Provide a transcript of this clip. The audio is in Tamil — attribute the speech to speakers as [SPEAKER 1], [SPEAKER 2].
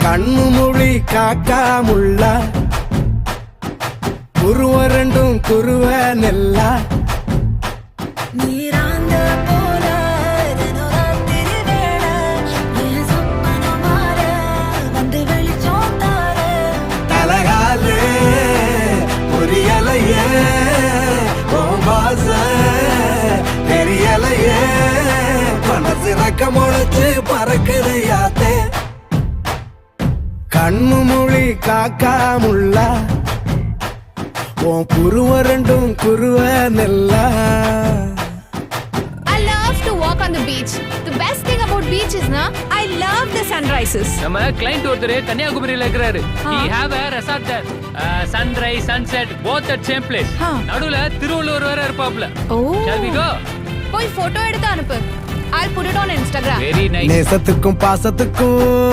[SPEAKER 1] கண்ணு மொழி காக்காமுள்ள குருவ ரெண்டும் குருவ நெல்லா
[SPEAKER 2] நீராந்த போல தினராத்திரி வேளை என் சொப்பனம் மாற வந்து வெளிச்சம் தார
[SPEAKER 1] தலகாலு புரியலையே பாச தெரியலையே மனசு ரக்க முளைச்சு பறக்குது யாத்தே கண்ணு மொழி காக்காமுள்ள உன் குருவ ரெண்டும் குருவ நெல்லா.
[SPEAKER 3] I love to walk on the beach. The best thing about beach is na I love the sunrises.
[SPEAKER 4] நம்ம கிளைண்ட் ஒருத்தர் கன்னியாகுமரியில இருக்கிறாரு. He have a resort there. Sunrise, sunset, both at same place. நடுவுல திருவள்ளுவர் வேற இருப்பாப்ல.
[SPEAKER 3] Oh.
[SPEAKER 4] Shall we go?
[SPEAKER 3] போய் போட்டோ எடுத்து அனுப்பு. I'll put it on Instagram.
[SPEAKER 4] Very nice.
[SPEAKER 1] நேசத்துக்கும் பாசத்துக்கும்